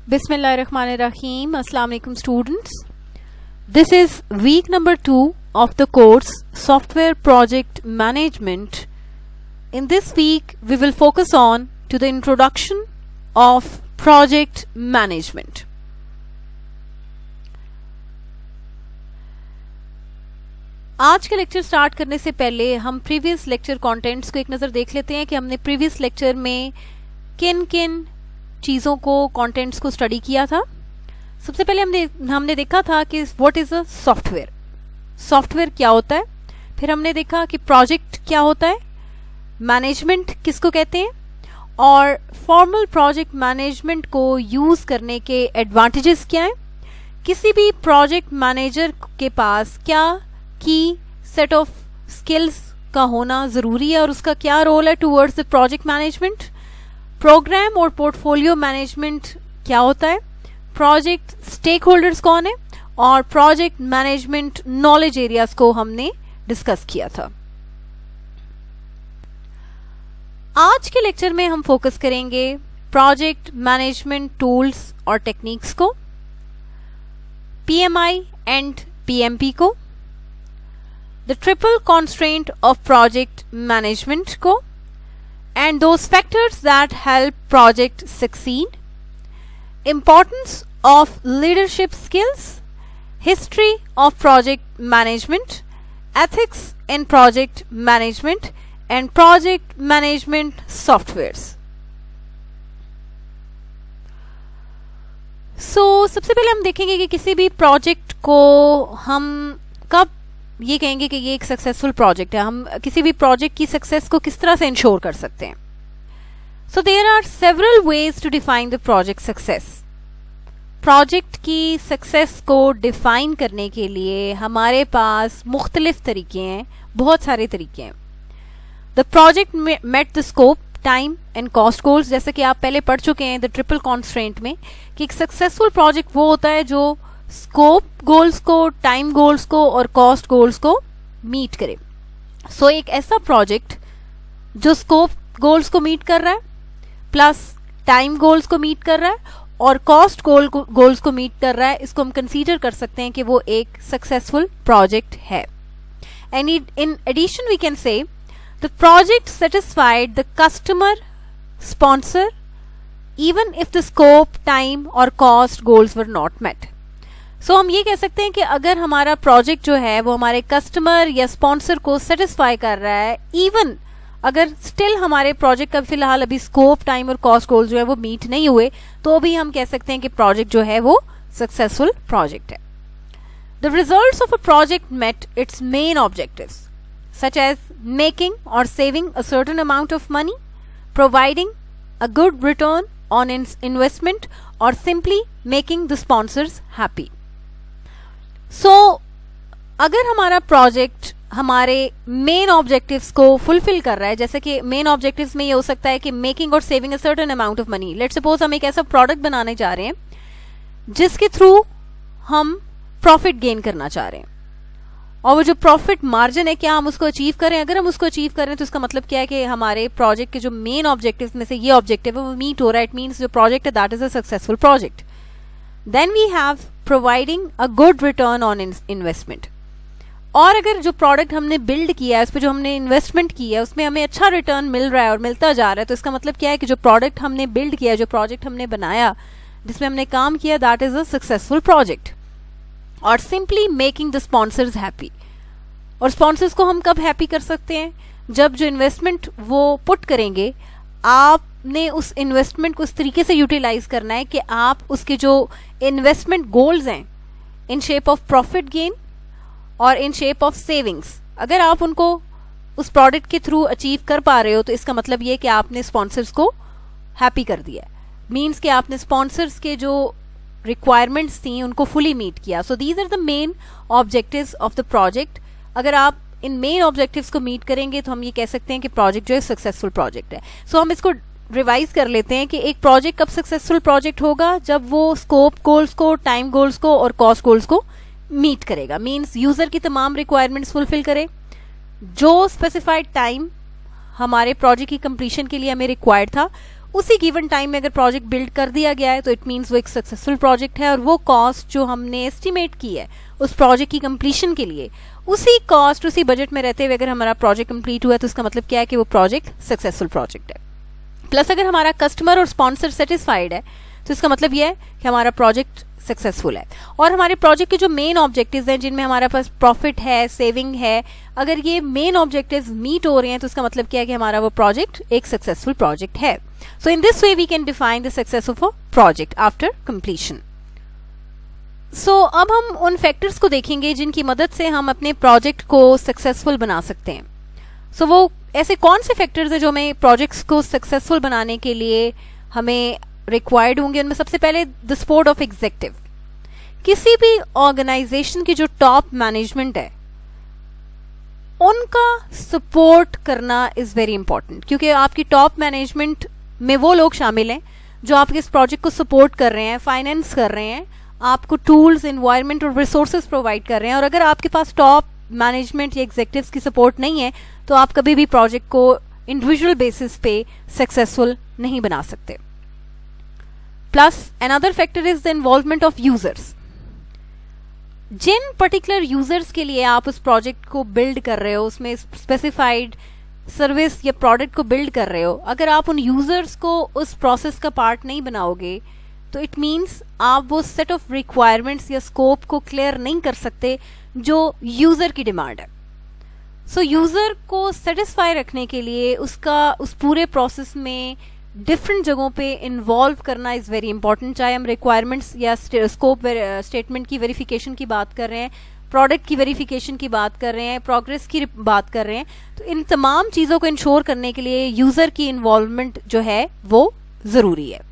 Bismillahirrahmanirrahim. Assalamu alaikum students. This is week number 2 of the course Software Project Management. In this week we will focus on to the introduction of project management. आज के lecture start करने से पहले हम previous lecture contents को एक नज़र देख लेते हैं कि हमने प्रीवियस लेक्चर में किन किन चीज़ों को कंटेंट्स को स्टडी किया था। सबसे पहले हमने देखा था कि what is a software, software क्या होता है। फिर हमने देखा कि प्रोजेक्ट क्या होता है, मैनेजमेंट किसको कहते हैं, और फॉर्मल प्रोजेक्ट मैनेजमेंट को यूज़ करने के एडवांटेजेस क्या हैं। किसी भी प्रोजेक्ट मैनेजर के पास क्या की सेट ऑफ स्किल्स का होना ज़रूरी है और उसका क्या रोल है towards the project management. Programme और पोर्टफोलियो मैनेजमेंट क्या होता है, प्रोजेक्ट स्टेक होल्डर्स कौन है, और प्रोजेक्ट मैनेजमेंट नॉलेज एरियाज को हमने डिस्कस किया था। आज के लेक्चर में हम फोकस करेंगे प्रोजेक्ट मैनेजमेंट टूल्स और टेक्निक्स को, पीएमआई एंड पीएमपी को, the triple constraint of project management को, and those factors that help project succeed, importance of leadership skills, history of project management, ethics in project management and project management softwares. सबसे पहले हम देखेंगे कि किसी भी project को हम कब ये कहेंगे कि ये एक सक्सेसफुल प्रोजेक्ट है, हम किसी भी प्रोजेक्ट की सक्सेस को किस तरह से इंश्योर कर सकते हैं। So there are several ways to define the project success. Project की सक्सेस को डिफाइन करने के लिए हमारे पास मुख्तलिफ तरीके हैं, बहुत सारे तरीके हैं। The project met the scope, time and cost goals, जैसे कि आप पहले पढ़ चुके हैं द ट्रिपल कॉन्स्ट्रेंट में कि एक सक्सेसफुल प्रोजेक्ट वो होता है जो स्कोप गोल्स को, टाइम गोल्स को और कॉस्ट गोल्स को मीट करे। सो एक ऐसा प्रोजेक्ट जो स्कोप गोल्स को मीट कर रहा है, प्लस टाइम गोल्स को मीट कर रहा है और कॉस्ट गोल्स को मीट कर रहा है, इसको हम कंसीडर कर सकते हैं कि वो एक सक्सेसफुल प्रोजेक्ट है। And in addition we can say the project satisfied the customer sponsor even if the scope, time और cost goals were not met. So हम ये कह सकते हैं कि अगर हमारा प्रोजेक्ट जो है वो हमारे कस्टमर या स्पॉन्सर को सेटिस्फाई कर रहा है, इवन अगर स्टिल हमारे प्रोजेक्ट का फिलहाल अभी स्कोप, टाइम और कॉस्ट गोल जो है वो मीट नहीं हुए, तो भी हम कह सकते हैं कि प्रोजेक्ट जो है वो सक्सेसफुल प्रोजेक्ट है। The results of a project met its main objectives such as making और saving a certain amount of money, providing a good return on investment और simply making the sponsors happy. So अगर हमारा project हमारे main objectives को fulfil कर रहा है, जैसे कि मेन ऑब्जेक्टिव्स में ये हो सकता है कि मेकिंग और saving a certain amount of money. Let's suppose हम एक ऐसा प्रोडक्ट बनाने जा रहे हैं जिसके थ्रू हम प्रॉफिट गेन करना चाह रहे हैं, और वो जो प्रॉफिट मार्जिन है क्या हम उसको अचीव करें। अगर हम उसको अचीव करें तो इसका मतलब क्या है कि हमारे प्रोजेक्ट के जो मेन ऑब्जेक्टिव्स में से ये ऑब्जेक्टिव है वो मीट हो रहा है। इट मीन्स जो प्रोजेक्ट है that is a successful project. Then we have providing a good return on investment, और अगर जो प्रोडक्ट हमने बिल्ड किया है, उस पर जो हमने इन्वेस्टमेंट की है, उसमें हमें अच्छा रिटर्न मिल रहा है और मिलता जा रहा है, तो इसका मतलब क्या है कि जो प्रोडक्ट हमने बिल्ड किया है, जो प्रोजेक्ट हमने बनाया, जिसमें हमने काम किया, that is a successful project. और simply making the sponsors happy, और स्पॉन्सर्स को हम कब हैप्पी कर सकते हैं, जब जो इन्वेस्टमेंट वो पुट करेंगे आपने उस इन्वेस्टमेंट को इस तरीके से यूटिलाइज करना है कि आप उसके जो इन्वेस्टमेंट गोल्स हैं in shape of profit gain और इन शेप ऑफ सेविंग्स, अगर आप उनको उस प्रोडक्ट के थ्रू अचीव कर पा रहे हो, तो इसका मतलब ये कि आपने स्पॉन्सर्स को हैप्पी कर दिया। मीन्स कि आपने स्पॉन्सर्स के जो रिक्वायरमेंट्स थी उनको फुली मीट किया। So these are the main objectives of the project. अगर आप इन मेन ऑब्जेक्टिव्स को मीट करेंगे तो हम ये कह सकते हैं कि प्रोजेक्ट जो है सक्सेसफुल प्रोजेक्ट है। सो हम इसको रिवाइज कर लेते हैं कि एक प्रोजेक्ट कब सक्सेसफुल प्रोजेक्ट होगा, जब वो स्कोप गोल्स को, टाइम गोल्स को और कॉस्ट गोल्स को मीट करेगा। मीन्स यूजर की तमाम रिक्वायरमेंट्स फुलफिल करे, जो स्पेसिफाइड टाइम हमारे प्रोजेक्ट की कंप्लीशन के लिए हमें रिक्वायर्ड था उसी गिवन टाइम में अगर प्रोजेक्ट बिल्ड कर दिया गया है तो इट मीन्स वो एक सक्सेसफुल प्रोजेक्ट है, और वो कॉस्ट जो हमने एस्टिमेट की है उस प्रोजेक्ट की कंप्लीशन के लिए, उसी कॉस्ट उसी बजट में रहते हुए अगर हमारा प्रोजेक्ट कंप्लीट हुआ है तो उसका मतलब क्या है कि वो प्रोजेक्ट सक्सेसफुल प्रोजेक्ट है। प्लस अगर हमारा कस्टमर और स्पॉन्सर सेटिस्फाइड है तो इसका मतलब ये है कि हमारा प्रोजेक्ट सक्सेसफुल है। और हमारे प्रोजेक्ट के जो मेन ऑब्जेक्टिव्स हैं जिनमें हमारे पास प्रॉफिट है, सेविंग है, अगर ये मेन ऑब्जेक्टिव्स मीट हो रहे हैं तो इसका मतलब क्या है कि हमारा वो प्रोजेक्ट एक सक्सेसफुल प्रोजेक्ट है। So in this way we can define the success of a project after completion. So अब हम उन फैक्टर्स को देखेंगे जिनकी मदद से हम अपने प्रोजेक्ट को सक्सेसफुल बना सकते हैं। सो वो ऐसे कौन से फैक्टर्स हैं जो हमें प्रोजेक्ट्स को सक्सेसफुल बनाने के लिए हमें रिक्वायर्ड होंगे। उनमें सबसे पहले द सपोर्ट ऑफ एग्जीक्यूटिव। किसी भी ऑर्गेनाइजेशन की जो टॉप मैनेजमेंट है उनका सपोर्ट करना इज वेरी इंपॉर्टेंट, क्योंकि आपकी टॉप मैनेजमेंट में वो लोग शामिल हैं जो आपके इस प्रोजेक्ट को सपोर्ट कर रहे हैं, फाइनेंस कर रहे हैं, आपको टूल्स, एनवायरनमेंट और रिसोर्सेज प्रोवाइड कर रहे हैं। और अगर आपके पास टॉप मैनेजमेंट या एग्जीक्यूटिव्स की सपोर्ट नहीं है तो आप कभी भी प्रोजेक्ट को इंडिविजुअल बेसिस पे सक्सेसफुल नहीं बना सकते। Plus another factor is the involvement of users. जिन पर्टिकुलर यूजर्स के लिए आप उस प्रोजेक्ट को बिल्ड कर रहे हो, उसमें स्पेसिफाइड सर्विस या प्रोडक्ट को बिल्ड कर रहे हो, अगर आप उन यूजर्स को उस प्रोसेस का पार्ट नहीं बनाओगे तो इट मीन्स आप वो सेट ऑफ रिक्वायरमेंट्स या स्कोप को क्लियर नहीं कर सकते जो यूजर की डिमांड है। सो यूजर को सेटिस्फाई रखने के लिए उसका उस पूरे प्रोसेस में डिफरेंट जगहों पे इन्वॉल्व करना इज वेरी इंपॉर्टेंट। चाहे हम रिक्वायरमेंट्स या स्कोप स्टेटमेंट की वेरिफिकेशन की बात कर रहे हैं, प्रोडक्ट की वेरिफिकेशन की बात कर रहे हैं, प्रोग्रेस की बात कर रहे हैं, तो इन तमाम चीजों को इंश्योर करने के लिए यूजर की इन्वॉल्वमेंट जो है वो जरूरी है।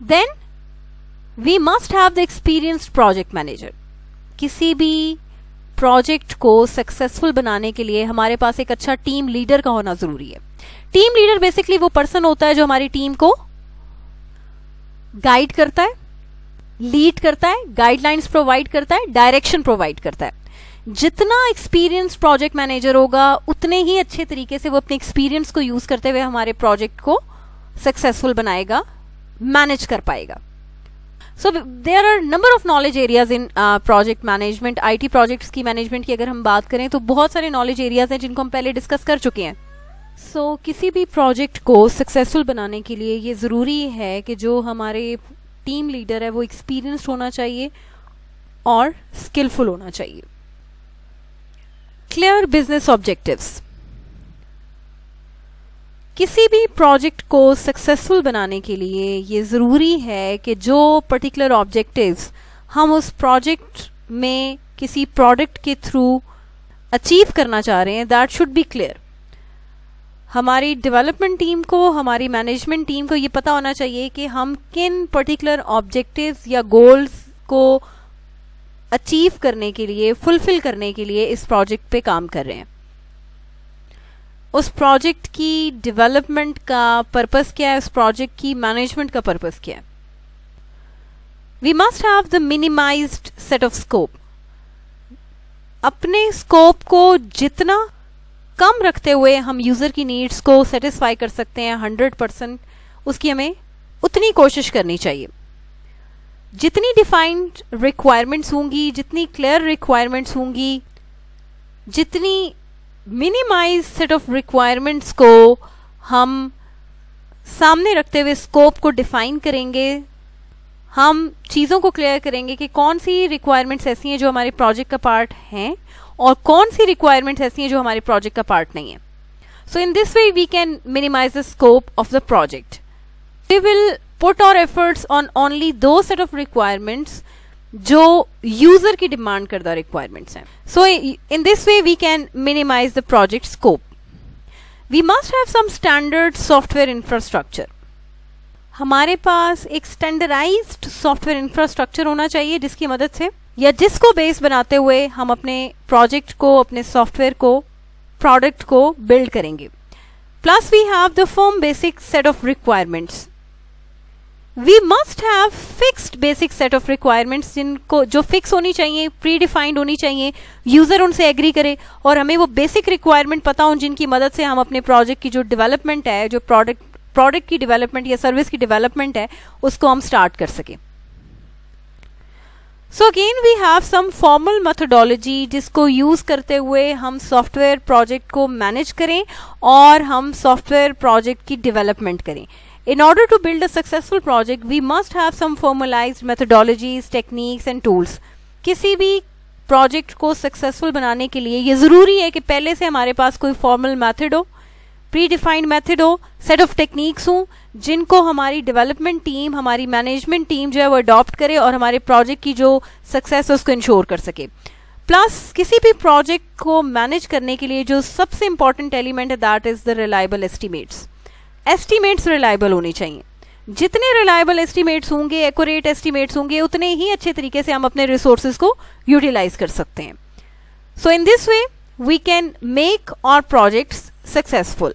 Then we must have the experienced project manager. किसी भी प्रोजेक्ट को सक्सेसफुल बनाने के लिए हमारे पास एक अच्छा टीम लीडर का होना जरूरी है। टीम लीडर बेसिकली वो पर्सन होता है जो हमारी टीम को गाइड करता है, लीड करता है, गाइडलाइंस प्रोवाइड करता है, डायरेक्शन प्रोवाइड करता है। जितना एक्सपीरियंस प्रोजेक्ट मैनेजर होगा उतने ही अच्छे तरीके से वो अपने एक्सपीरियंस को यूज करते हुए हमारे प्रोजेक्ट को सक्सेसफुल बनाएगा, मैनेज कर पाएगा। So there are number of knowledge areas in project management. IT projects की मैनेजमेंट की अगर हम बात करें तो बहुत सारे नॉलेज एरियाज हैं जिनको हम पहले डिस्कस कर चुके हैं। सो किसी भी प्रोजेक्ट को सक्सेसफुल बनाने के लिए ये ज़रूरी है कि जो हमारे टीम लीडर है वो एक्सपीरियंस्ड होना चाहिए और स्किलफुल होना चाहिए। Clear business objectives. किसी भी प्रोजेक्ट को सक्सेसफुल बनाने के लिए ये ज़रूरी है कि जो पर्टिकुलर ऑब्जेक्टिव्स हम उस प्रोजेक्ट में किसी प्रोडक्ट के थ्रू अचीव करना चाह रहे हैं दैट शुड बी क्लियर। हमारी डेवलपमेंट टीम को, हमारी मैनेजमेंट टीम को ये पता होना चाहिए कि हम किन पर्टिकुलर ऑब्जेक्टिव्स या गोल्स को अचीव करने के लिए, फुलफिल करने के लिए इस प्रोजेक्ट पे काम कर रहे हैं। उस प्रोजेक्ट की डेवलपमेंट का पर्पस क्या है, उस प्रोजेक्ट की मैनेजमेंट का पर्पस क्या है। We must have the minimised set of scope. अपने स्कोप को जितना कम रखते हुए हम यूजर की नीड्स को सेटिस्फाई कर सकते हैं 100%, उसकी हमें उतनी कोशिश करनी चाहिए। जितनी डिफाइंड रिक्वायरमेंट्स होंगी, जितनी क्लियर रिक्वायरमेंट्स होंगी, जितनी मिनिमाइज सेट ऑफ रिक्वायरमेंट्स को हम सामने रखते हुए स्कोप को डिफाइन करेंगे, हम चीज़ों को क्लियर करेंगे कि कौन सी रिक्वायरमेंट्स ऐसी हैं जो हमारे प्रोजेक्ट का पार्ट हैं और कौन सी रिक्वायरमेंट्स ऐसी हैं जो हमारे प्रोजेक्ट का पार्ट नहीं है। So in this way we can minimise the scope of the project. We will put our efforts on only दो सेट ऑफ रिक्वायरमेंट्स जो यूजर की डिमांड करदा रिक्वायरमेंट्स हैं। So in this way we can minimise the project scope. We must have some standard software infrastructure. हमारे पास एक standardised software infrastructure होना चाहिए जिसकी मदद से या जिसको बेस बनाते हुए हम अपने प्रोजेक्ट को, अपने सॉफ्टवेयर को, प्रोडक्ट को बिल्ड करेंगे। Plus we have the firm basic set of requirements. We must have fixed basic set of requirements जिनको जो फिक्स होनी चाहिए, प्री डिफाइंड होनी चाहिए, यूजर उनसे एग्री करे और हमें वो बेसिक रिक्वायरमेंट पता हो जिनकी मदद से हम अपने प्रोजेक्ट की जो डेवलपमेंट है, जो प्रोडक्ट प्रोडक्ट की डेवलपमेंट या सर्विस की डेवलपमेंट है उसको हम स्टार्ट कर सकें। So again we have some formal methodology जिसको यूज करते हुए हम सॉफ्टवेयर प्रोजेक्ट को मैनेज करें और हम सॉफ्टवेयर प्रोजेक्ट की डेवलपमेंट करें। In order to build a successful project, we must have some formalized methodologies, techniques and tools. किसी भी प्रोजेक्ट को सक्सेसफुल बनाने के लिए ये ज़रूरी है कि पहले से हमारे पास कोई फॉर्मल मेथड हो, प्री डिफाइंड मेथड हो, सेट ऑफ टेक्निक्स हो जिनको हमारी डेवलपमेंट टीम, हमारी मैनेजमेंट टीम जो है वो अडॉप्ट करे और हमारे प्रोजेक्ट की जो सक्सेस है उसको इंश्योर कर सके। प्लस किसी भी प्रोजेक्ट को मैनेज करने के लिए जो सबसे इंपॉर्टेंट एलिमेंट है that is the reliable estimates. Estimates reliable होने चाहिए। जितने रिलायबल एस्टिमेट्स होंगे, एक्यूरेट एस्टिमेट्स होंगे, उतने ही अच्छे तरीके से हम अपने रिसोर्सेज को यूटिलाइज कर सकते हैं। So in this way we can make our projects successful.